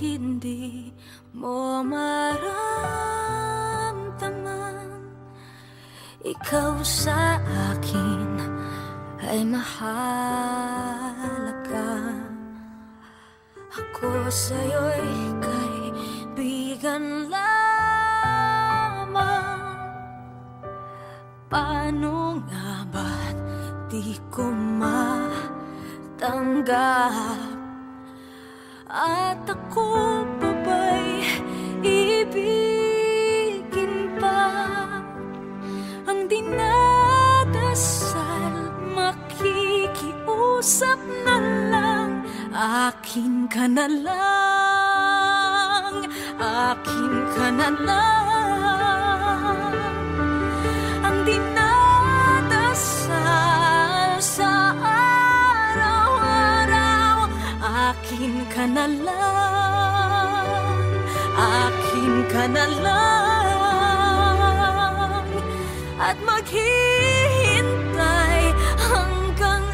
hindi mo maramdaman, ikaw sa akin ay mahalaga. Ako sa'yo'y kaibigan lamang. Paano nga ba't di ko matanggap? At ako pa ba'y ibigin pa? Ang dinadasal, makikiusap na lang. Akin ka na lang, akin ka na lang. Ang dinadasal sa araw-araw, akin ka na lang, akin ka na lang. At maghihintay hanggang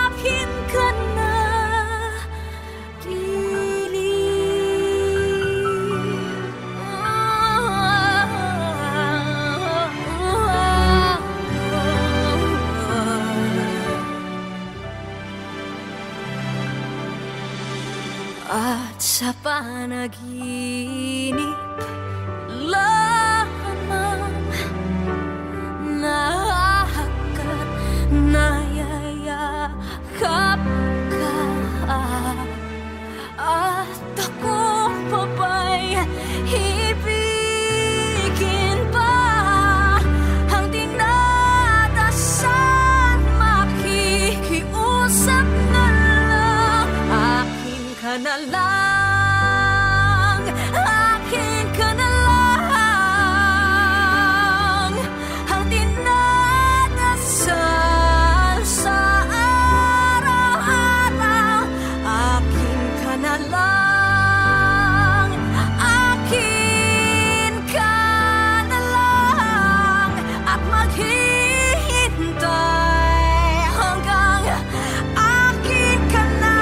akin ka na. At sa panaginip lamang nahahagat, nayayakap ka. At ako pa ba'y ibigin pa? Ang dinadasal, makikiusap na lang. Akin ka na lang, akin ka na lang. Ang dinadasal sa araw-araw, akin ka na lang, akin ka na lang. At maghihintay hanggang akin ka na.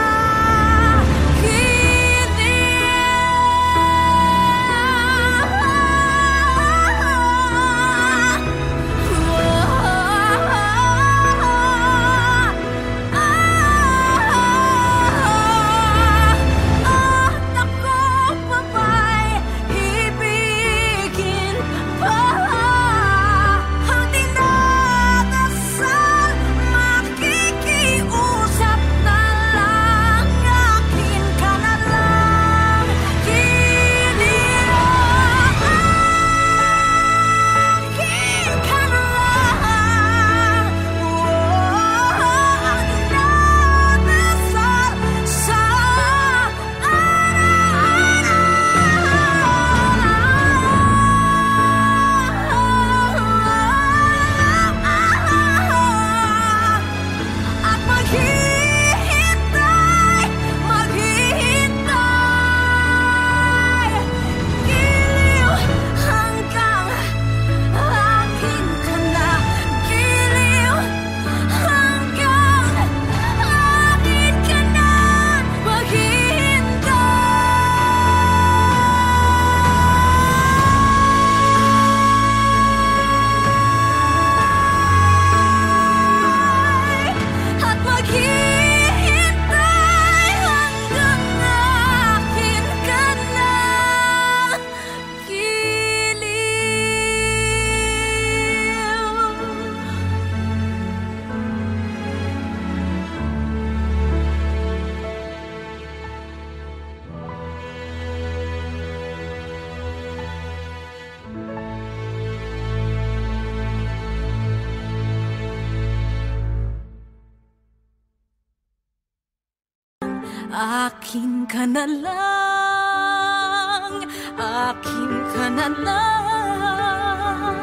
Akin ka na lang, akin ka na lang.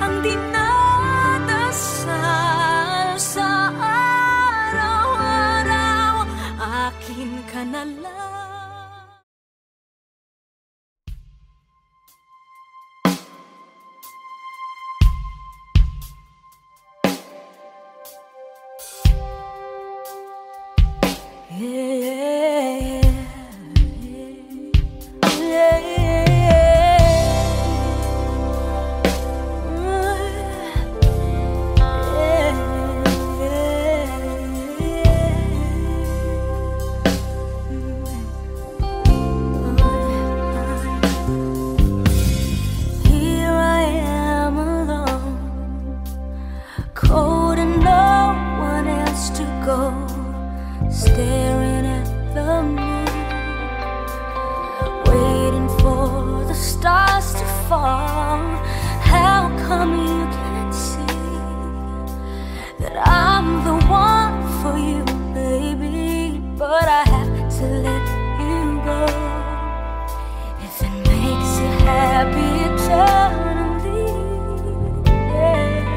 Ang dinadasal sa araw-araw, akin ka na lang. Yeah. fall. How come you can't see that I'm the one for you, baby? But I have to let you go. If it makes you happy eternally, yeah.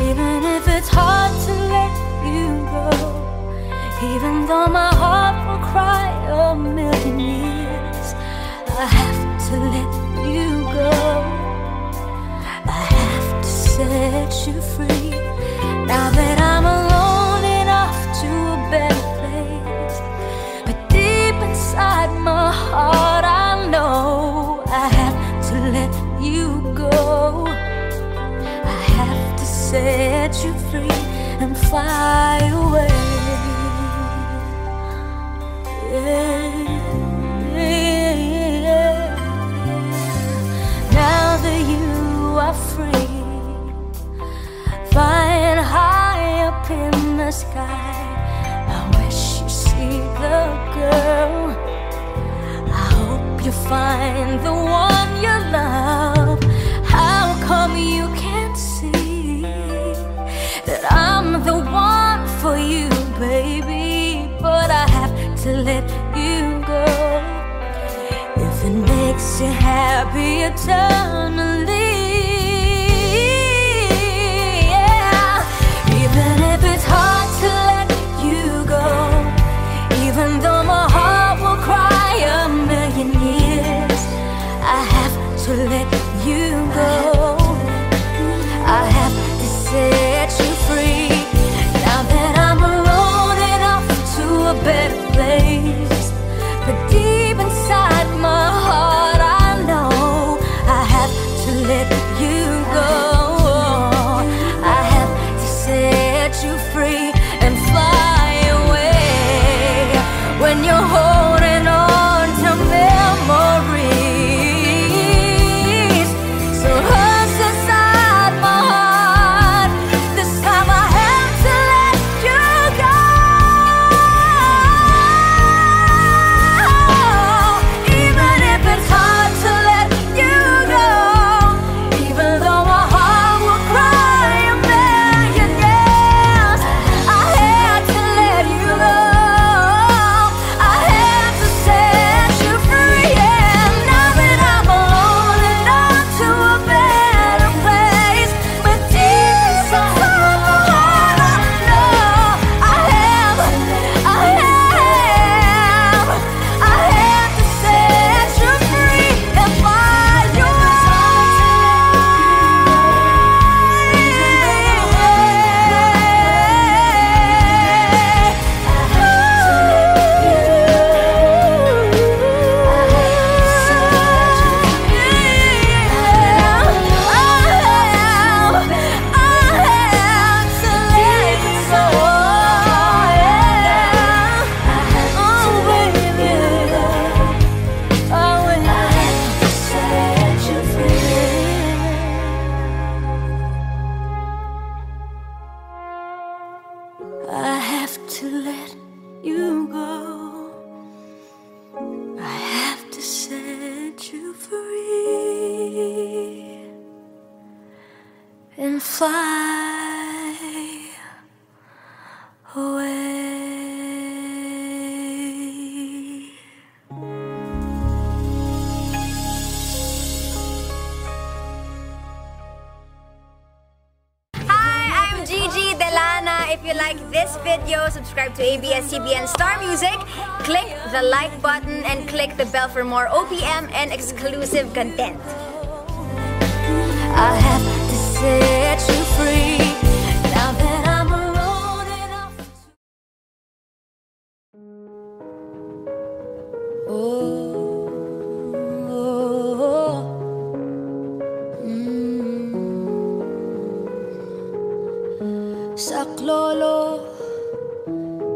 Even if it's hard to let you go, even though my heart will cry a million years, I have to let you go. I have to set you free. Now that I'm alone and off to a better place, but deep inside my heart I know I have to let you go. I have to set you free and fly away. Now that you are free, flying high up in the sky, I wish you see the girl. I hope you find the one you love. How come you can't see that I'm the one for you, baby? But I have to let you go. If it makes you happy eternally, yeah. Even if it's hard to let you go, even though my heart will cry a million years, I have to let you go. I have to set you free. Now that I'm alone and off to a better place, but deep inside my heart I know I have to let you go. I have to set you free and fly away. When you're holding on to memories so hurts inside my heart, this time I have to let you go. Even if it's hard to let you go, even though my heart will cry a million years, I had to let you go. I had to set you free. And now that I'm alone and on to a better place, but deep inside my heart I know I have to set you free and fly I have to let you go. I have to set you free and fly away. Hi, I'm Gigi Delana. If you like this video, subscribe to ABS-CBN Star Music, click the like button, and click the bell for more OPM and exclusive content. I have to set you free. Now that I'm alone and off to... Saklolo,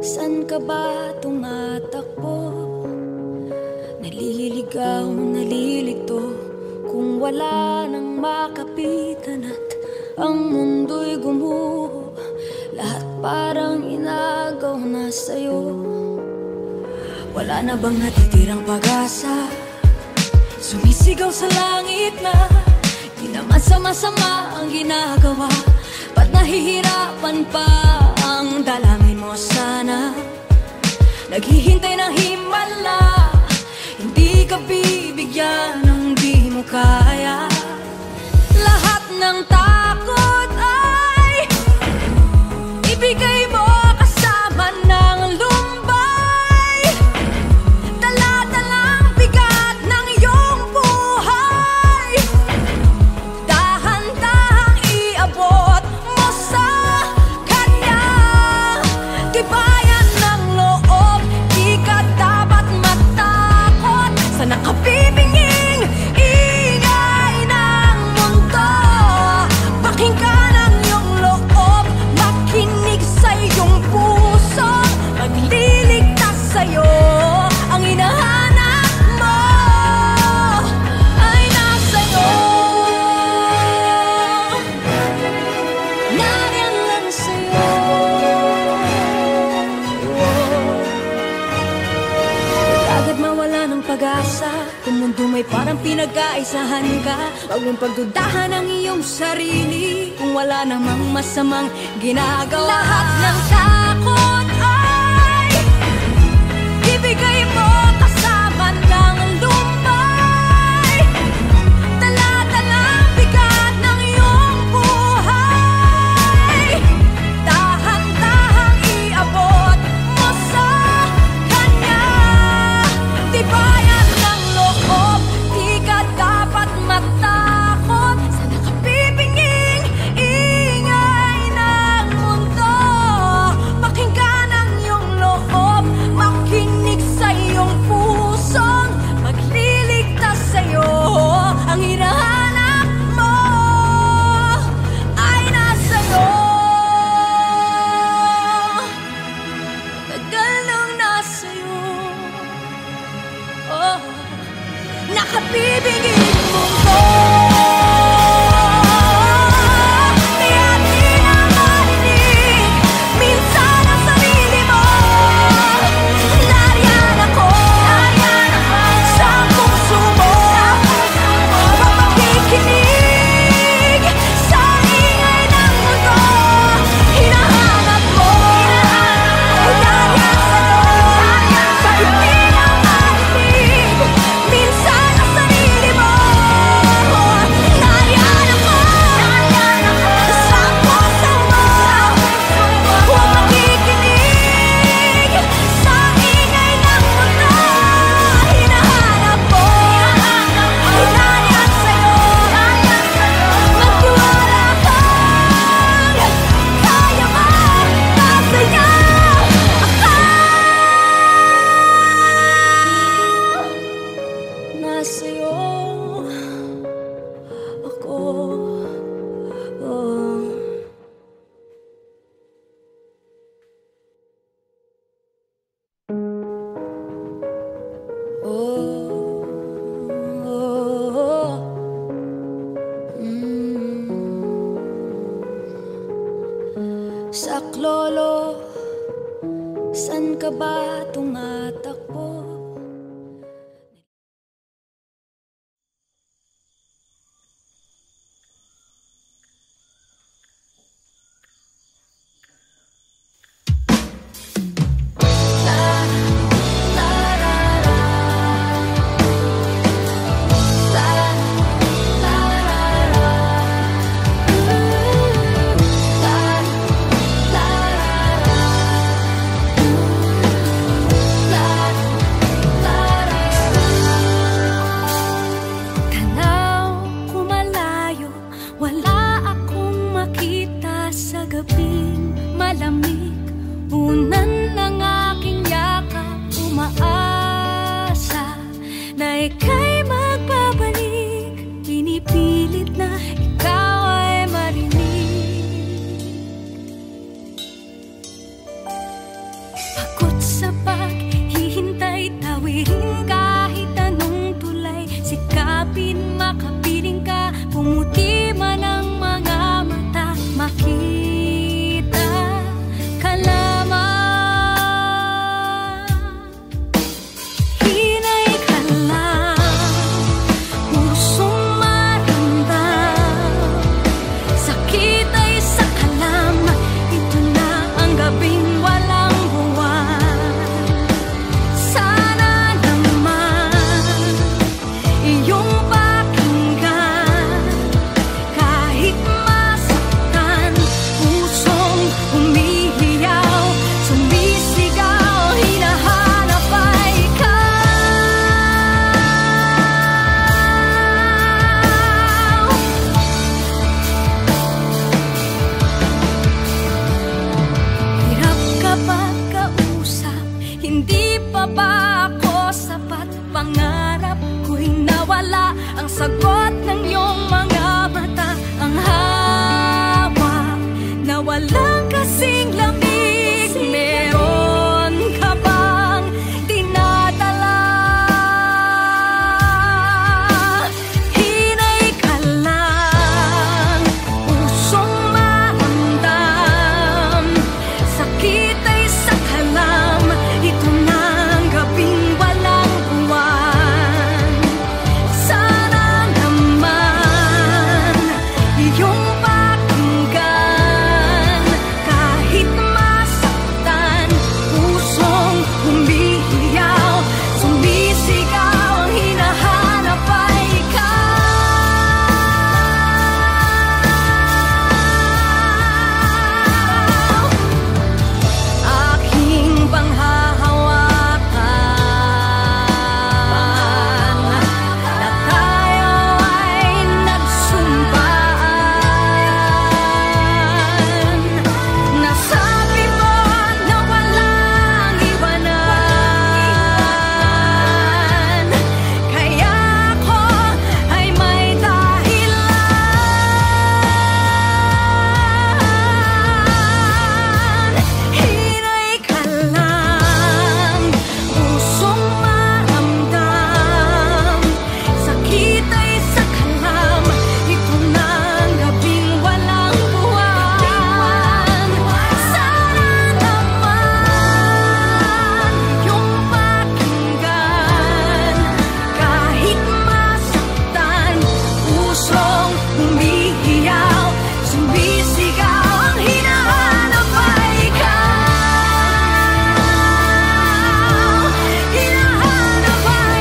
san ka ba tumatakbo? Naliligaw, nalilito, kung wala nang makapitan at ang mundo'y gumuho, lahat parang inagaw na sa'yo. Wala na bang natitirang pag-asa Sumisigaw sa langit na di naman sama-sama ang ginagawa. Ba't nahihirapan pa ang dalangin mo sana? Naghihintay ng himala, hindi ka bibigyan ng di mo kaya. Lahat ng takot ay ibigay mo kasama ng lumbay. Dala-dalang bigat ng iyong buhay, dahan-dahang iabot mo sa Kanya. Tibayan ng loob, di ka dapat matakot sa nakabibinging ingay ng mundo. Pakinggan ang iyong loob, makinig sa iyong puso, magliligtas sa'yo. Ang hinahanap mo ay nasa'yo. Nariyan lang sa'yo. Agad mawala ng pag-asa kung mundo may parang pinag-aisahan ka. Huwag mong pagdudahan ang iyong sarili kung wala namang masamang ginagawa. Lahat ng takot ay ibigay mo kasama ng lumbay. Dala-dalang bigat ng iyong buhay, dahan-dahang iabot mo sa Kanya. Tibayan ng loob, di ka dapat matakot sa nakabibinging ingay ng mundo. Pakinggan ang iyong loob, makinig sa iyong pusong magliligtas sa'yo. Ang hinahanap mo ay nasa'yo. Tagal nang nasa'yo. Oh, nakabibinging mundo. Kaya di na marinig minsan ang sarili mo. Nariyan ako sa puso mo, mapakikinig sa ingay ng mundo. Hinahanap mo, nariyan sa'yo, sa hindi na marinig minsan ang sarili mo. Nariyan ako sa puso mo, huwag makikinig sa ingay ng mundo. Hinahanap mo, nariyan sa'yo, magtiwala kang kaya masaya ako. Nasa'yo ako. Oh. Saklolo, san ka ba tumatakbo? Ika'y magbabalik, pinipilit na ikaw ay marinig. Pagod sa paghihintay, tawirin kahit anong tulay. Sikapin, makapiling ka, pumuti man ang mga mata. Makita ka lamang. Hinay ka lang. Hindi pa ba ako sapat? Pangarap ko'y nawala. Ang sagot ng iyong mga mata, ang hawak na walang kasing lamig. Meron ka bang dinadala? Hinay ka lang, pusong maramdam. Sakit ay sa kalam, ito na ang gabing walang buwan. Sana naman iyong pakinggan. Kahit masaktan, pusong humihiyaw, sumisigaw, ang hinahanap ay ikaw. Aking panghahawakan na tayo ay nagsumpaan. Nasabi mo na walang iwanan, kaya ako ay may dahilan. Hinay ka lang, pusong maramdam. Sakit ay sa kalam, ito na ang gabing walang buwan. Sana naman iyong pakinggan. Kahit masaktan, pusong humihiyaw, sumisigaw, ang hinahanap ay ikaw. Hinahanap ay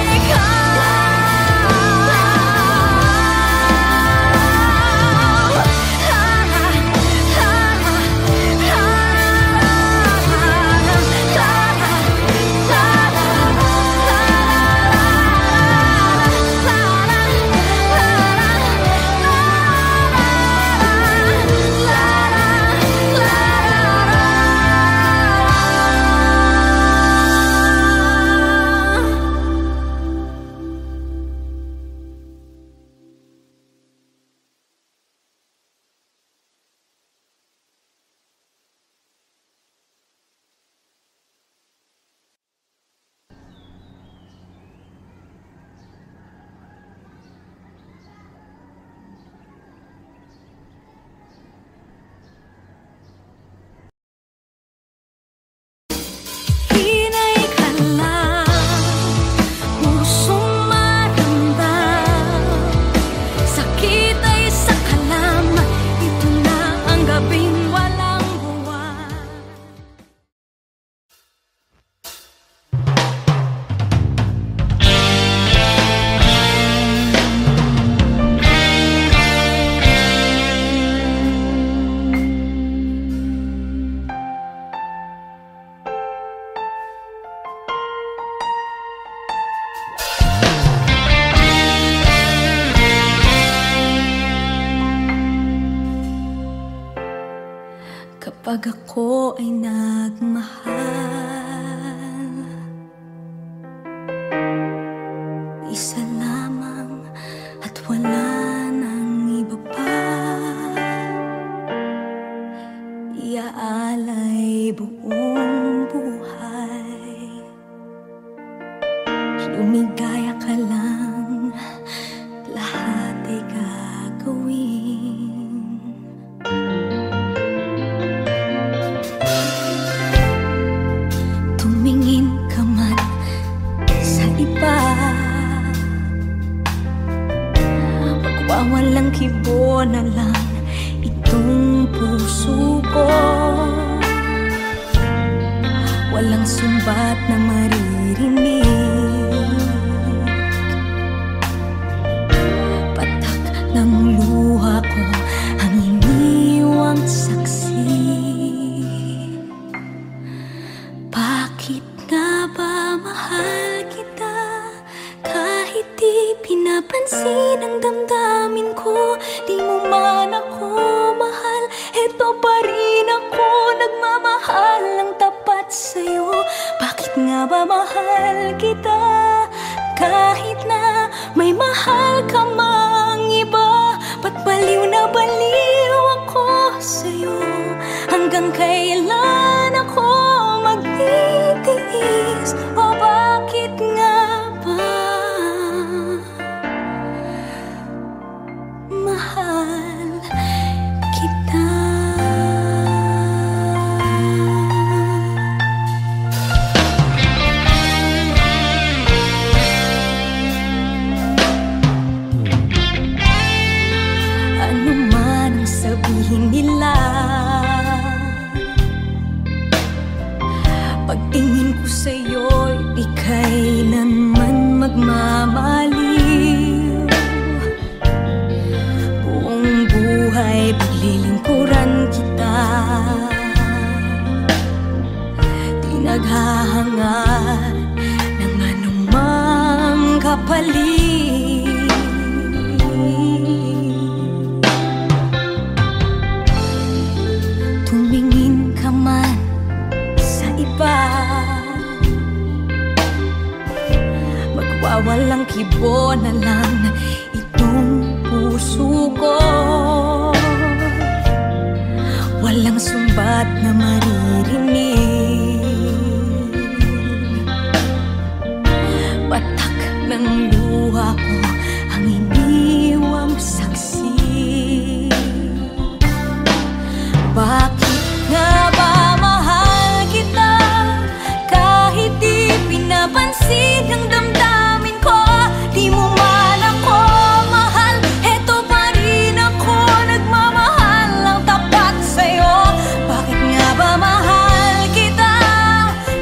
hinay ka lang, pusong maramdam. Sakit ay sa kalam, ito na ang gabing walang buwan. Kapag ako ay nagmahal, isa lamang at wala nang iba pa. Iaalay buong buhay, lumigaya ka lang, lahat ay gagawin. Tumingin ka man sa iba, magwawalang kibo na lang itong puso ko. Walang sumbat na maririnig, patak ng luha ko ang iniwang saksi. Bakit nga ba mahal kita? Kahit di pinapansin ang damdamin ko, di mo man ako mahal, eto pa rin ako nagmamahal ng tapat sa'yo. Bakit nga ba mahal kita? Kahit na may mahal ka mang iba, ba't baliw na baliw ako sa'yo? Hanggang kailan ako magtitiis? O bakit nga ba mahal kita? Ano man ang sabihin nila, pagtingin ko sa'yo'y di kailanman magmamaliw. Buong buhay paglilingkuran kita, di naghahangad ng anumang kapalit. Tumingin ka man sa iba, magwawalang kibo na lang itong puso ko. Walang sumbat na maririnig, patak ng luha ko ang iniwang saksi. Bakit nga ba mahal kita? Kahit di pinapansin ang damdamin ko, di mo man ako mahal, eto pa rin ako nagmamahal lang tapat sa'yo. Bakit nga ba mahal kita?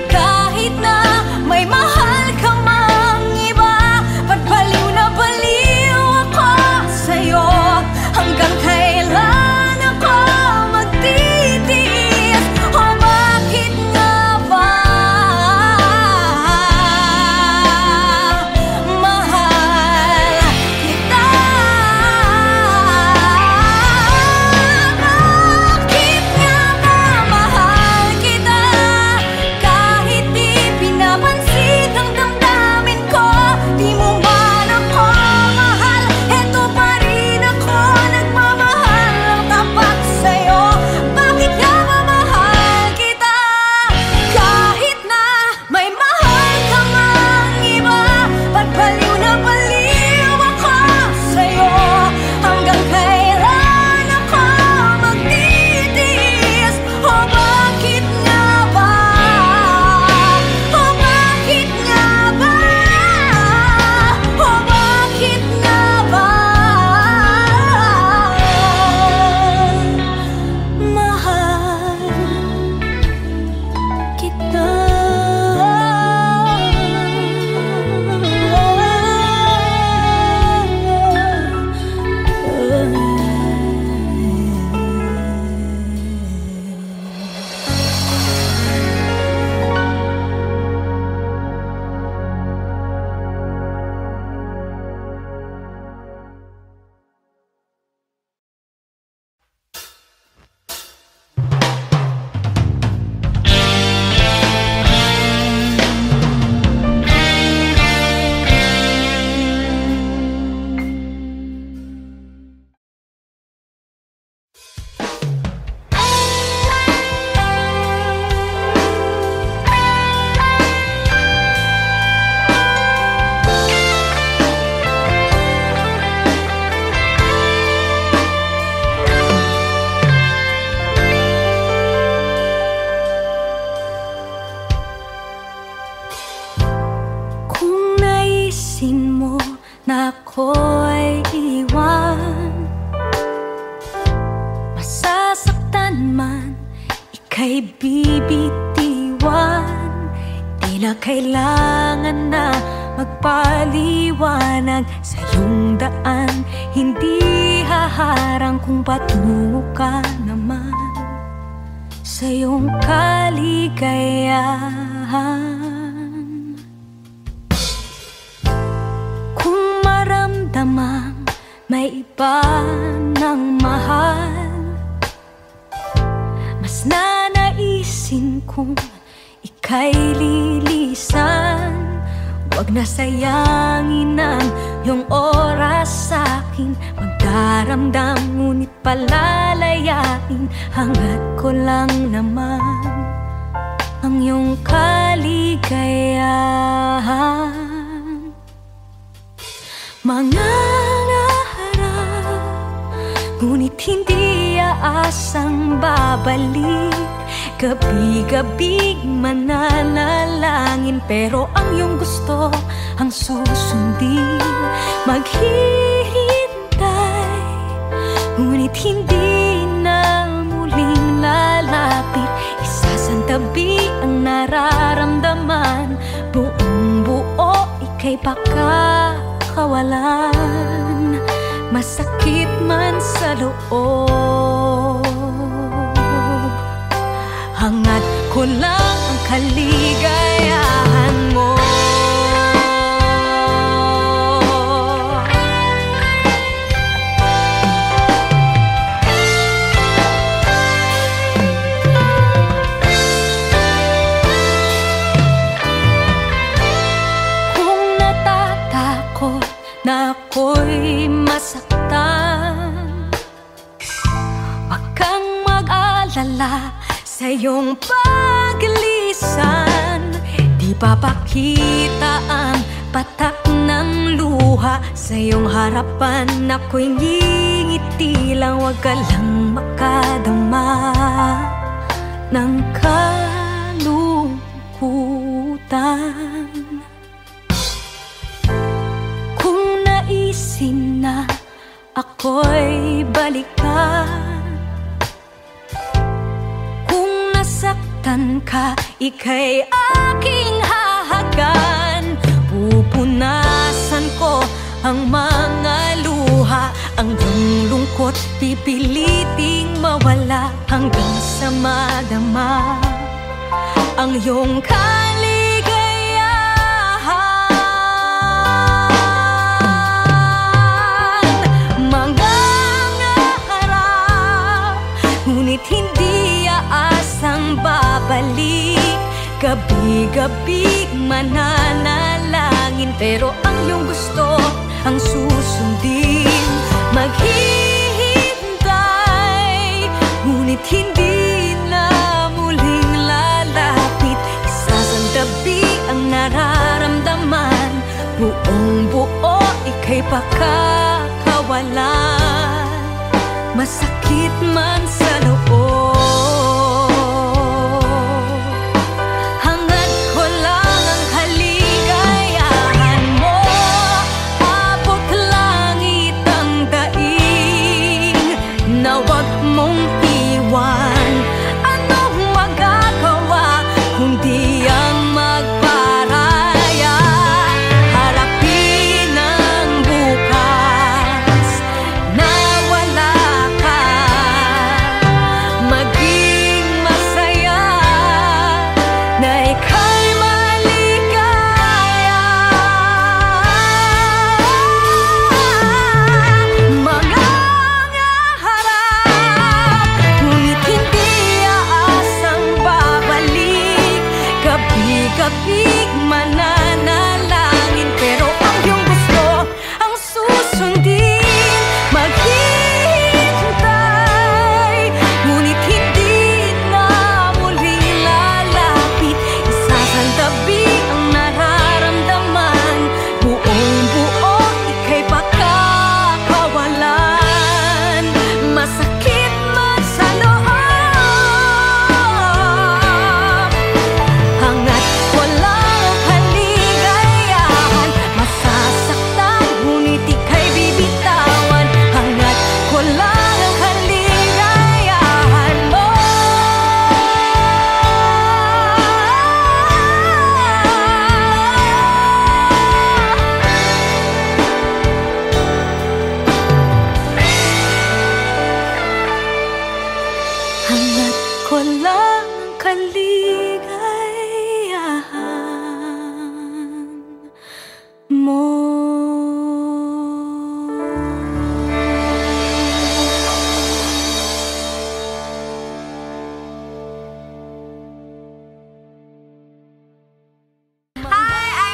Kahit na may mahal ka mang iba, ba't baliw na baliw ako sa'yo? Hanggang kailan ako magtitiis? O bakit nga ba mahal kita? Bakit nga ba mahal kita? Kahit di pinapansin ang damdamin ko, di mo man ako mahal, eto pa rin ako nagmamahal lang tapat sa'yo. Bakit nga ba mahal kita? Kahit na may mahal ka mang iba, ba't baliw na baliw ako sa'yo? Hanggang kailan ako magtitiis? O bakit nga ba? O bakit nga ba? O bakit nga ba mahal kita? Kung naisin mo na ako'y iwan, masasaktan man, ika'y bibitiwan. Di na kailangan na magpaliwanag sa iyong daan, hindi haharang kung patungo ka naman sa iyong kaligayahan. Kung maramdamang may iba ng mahal, mas nanaisin kong ika'y lilisan. Huwag na sayangin ang iyong oras sa'kin. Magdaramdam ngunit palalayain, hanggat ko lang naman ang iyong kaligayahan. Mga naharap, ngunit hindi aasang babalik. Gabi-gabi mananalangin, pero ang iyong gusto ang susundin. Maghihintay, ngunit hindi na muling lalapit. Isasantabi ang nararamdaman, buong buo ika'y pakakawalan. Masakit man sa loob, hangad ko lang ang kaligayahan mo. Kung natatakot na ako'y masaktan, wag kang mag-alala sa iyong paglisan. Di papakita ang patak ng luha sa iyong harapan. Ako'y ngingiti lang, wag ka lang makadama ng kalungkutan. Kung naisin na ako'y balikan, nasaktan ka, ika'y aking hahagan. Pupunasan ko ang mga luha, ang iyong lungkot pipiliting mawala, hanggang sa madama ang iyong kaligayahan. Mga naharap, ngunit hindi aasang babalik. Gabi-gabi mananalangin, pero ang iyong gusto ang susundin. Maghihintay, ngunit hindi na muling lalapit. Isasantabi ang nararamdaman, buong buo ika'y pakakawalan. Masakit man sa loob,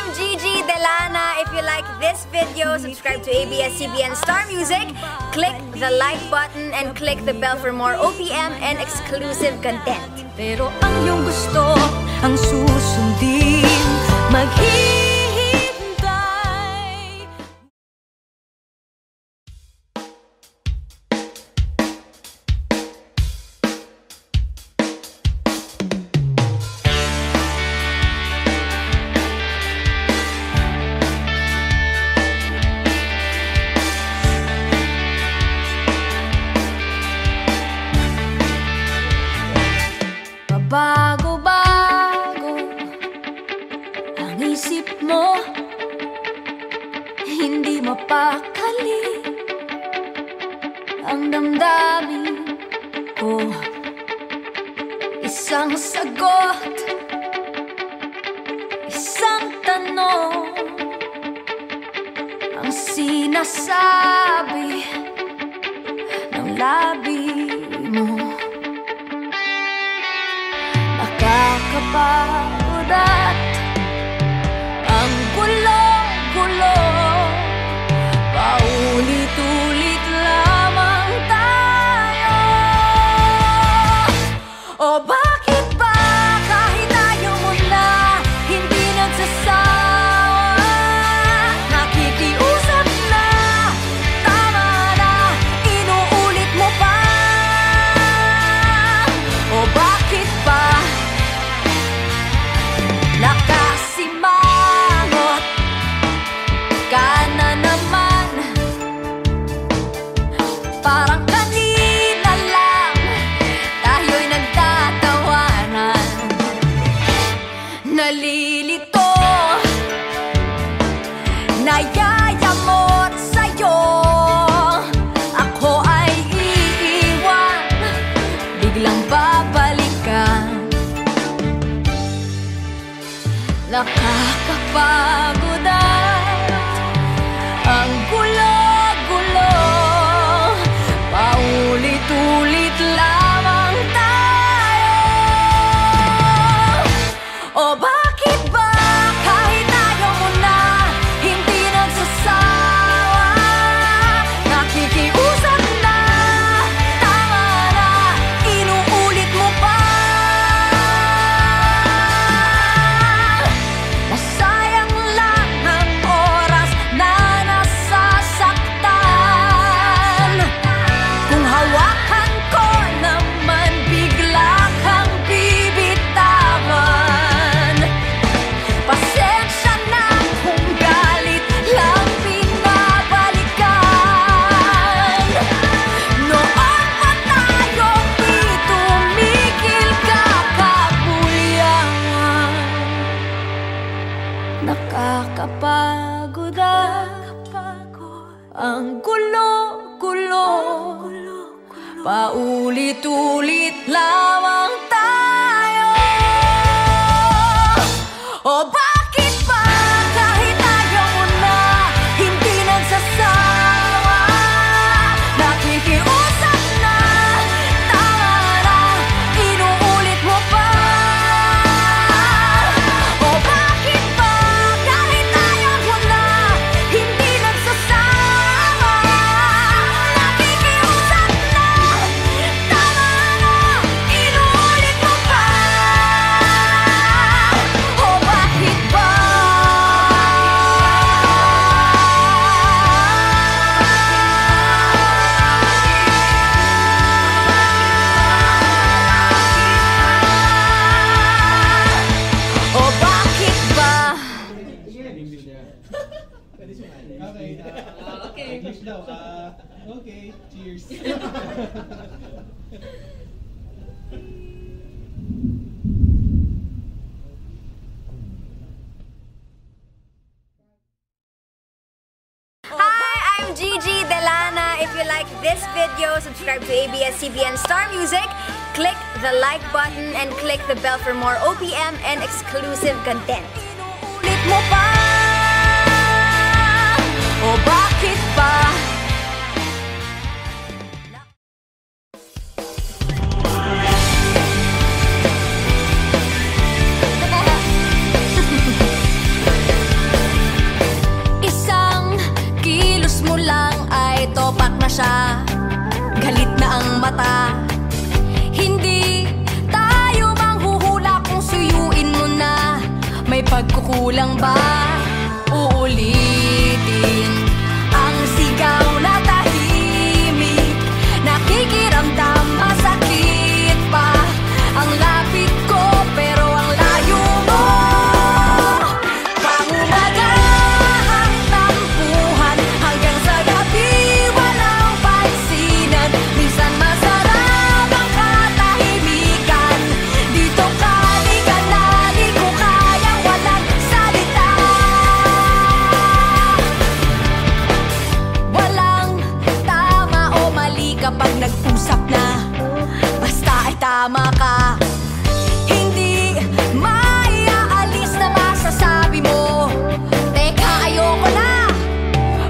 I'm Gigi Delana. If you like this video, subscribe to ABS-CBN Star Music, click the like button, and click the bell for more OPM and exclusive content. Pero ang iyong gusto, ang susundin, maghihintay. Bago-bago ang isip mo, hindi mapakali ang damdamin ko. Isang sagot, isang tanong ang sinasabi ng labi mo. Nakakapagod at ang gulo-gulo, paulit-ulit lamang tayo. O bakit ba kahit ayaw mo na, hindi nagsasawa? Nakikiusap na, tama na, inuulit mo pa. O bakit ba nakasimangot ka na naman? Parang kanina lang tayo'y nagtatawanan. Nalilito, nayayamot sa'yo. Ako ay iiwan, biglang babalikan. Nakakapagod at ang gulo-gulo, paulit-ulit lamang tayo. O bakit ba kahit ayaw mo na, hindi nagsasawa? Nakikiusap na, tama na, inuulit mo pa. Sayang lang ang oras na nasasaktan. Kung hawakan ko naman, bigla kang bibitawan. Pasensya na kung galit lang pinabalikan. Noon pa tayo di tumigil kakabulyan. Nakakapagod ang gulo-gulo, paulit-ulit lamang tayo. O bakit ba kahit ayaw mo na, hindi nagsasawa? Nakikiusap na, tama na, inuulit mo pa. O bakit ba kahit ayaw mo na, hindi nagsasawa? Nakikiusap na, tama na, inuulit mo pa. O bakit ba? O bakit ba? Okay. English daw. Okay. Cheers. Hi, I'm Gigi Delana. If you like this video, subscribe to ABS-CBN Star Music, click the like button, and click the bell for more OPM and exclusive content. Inuulit mo pa. O bakit ba? Kulang ba uulitin ang sigaw na tahimik? Nakikiramdam, masakit pa ang lapit ko, pero ang layo mo. Pangumagahang tampuhan hanggang sa gabi, walang pansinan. Minsan masarap ang katahimikan. Dito ka, di ka na, di ko kayang walang salita. Walang tama o mali kapag nag-usap na, basta ay tama ka. Hindi maiaalis na masasabi mo. Teka, ayoko na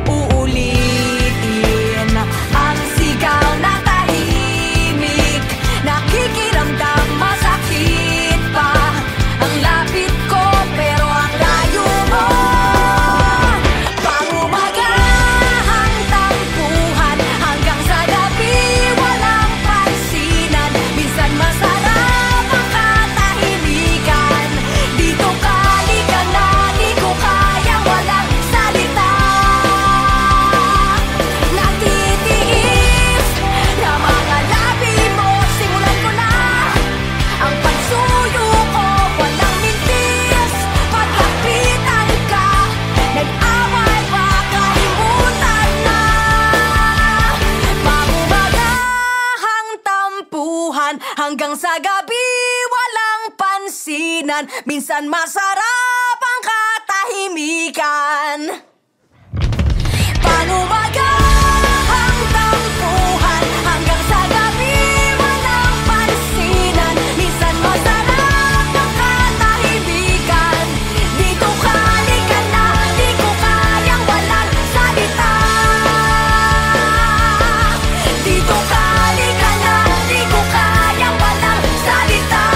uulitin ang sigaw na tahimik. Nakikiramdam, masakit pa ang lapit ko, pero ang layo mo. Pangumagahang tampuhan hanggang sa gabi, walang pansinan. Minsan masarap ang katahimikan. Dito ka, di ka na, di ko kayang walang salita. Nagtitiis na mga labi mo, simulan ko na ang pagsuyo ko, walang mintis. Pagkapitan ka, nag-away pa, kalimutan na. Pangumagahang tampuhan hanggang sa gabi, walang pansinan. Minsan masarap ang katahimikan. Pangumagahang tampuhan hanggang sa gabi, walang pansinan. Minsan masarap ang katahimikan. Dito ka, di ka na, di ko kayang walang salita. Dito ka, di ka na, di ko kayang walang salita.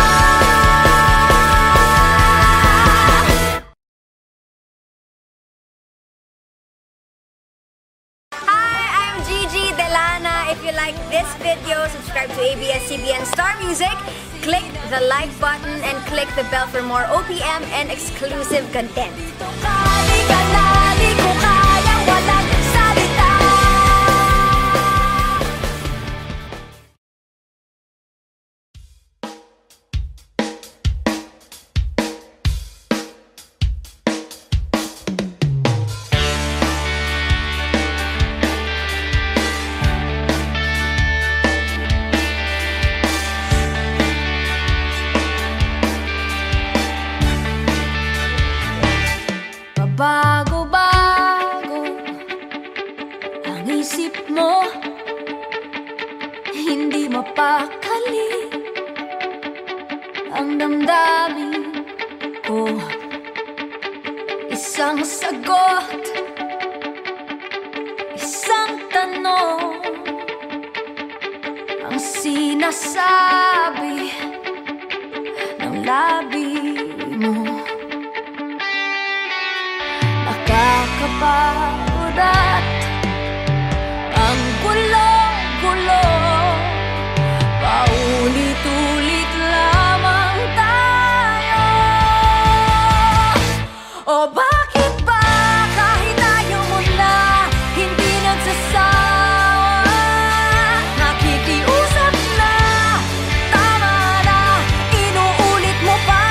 Hi, I'm Gigi Delana. If you like this video, subscribe to ABS-CBN Star Music, click the like button, and click the bell for more OPM and exclusive content. Dito ka, di ka na, di ko kayang walang salita. Pabago-bago ang isip mo, hindi mapakali ang damdamin ko. Isang sagot, isang tanong ang sinasabi ng labi mo. Nakakapagod at ang gulo-gulo, paulit-ulit lamang tayo. O bakit ba kahit ayaw mo na, hindi nagsasawa? Nakikiusap na, tama na, inuulit mo pa.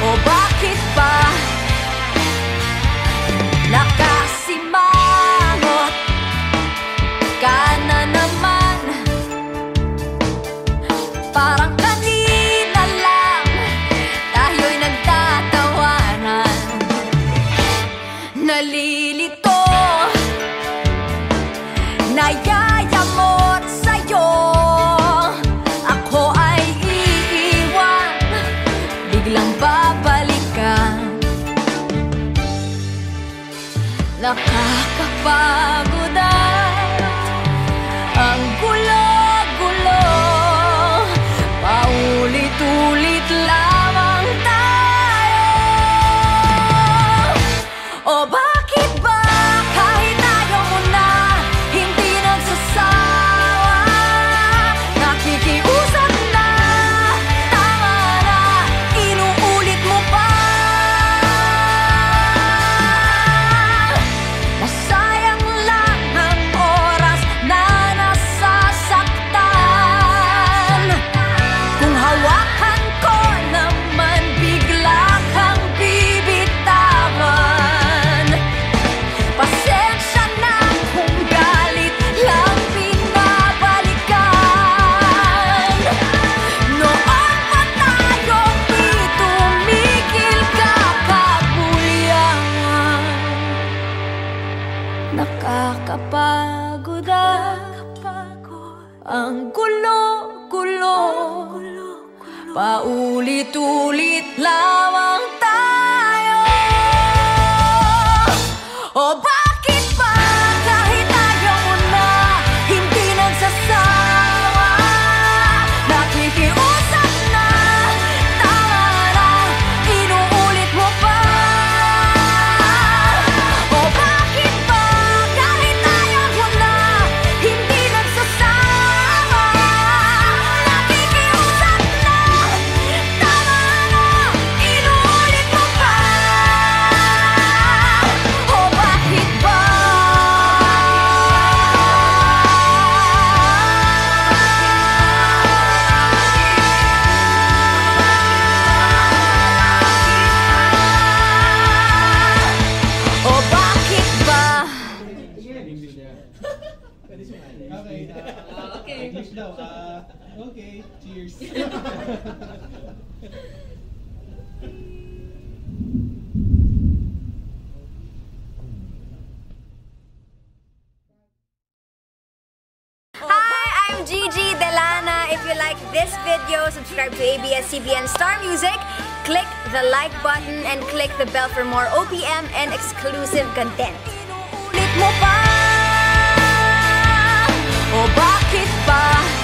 O bakit ba nakasimangot ka na naman? Parang kanina lang tayo'y nagtatawanan. Nalilito, nayayamot sa'yo. Ako ay iiwan, biglang babalikan. Nakakapagod at ang gulo-gulo, paulit-ulit lamang tayo. O bakit ba kahit ayaw mo na, hindi nagsasawa? Nakikiusap na, tama na, inuulit mo pa. Okay. Okay. English daw. Okay. Cheers. Hi, I'm Gigi Delana. If you like this video, subscribe to ABS-CBN Star Music, click the like button, and click the bell for more OPM and exclusive content. Ulit mo pa? O bakit pa?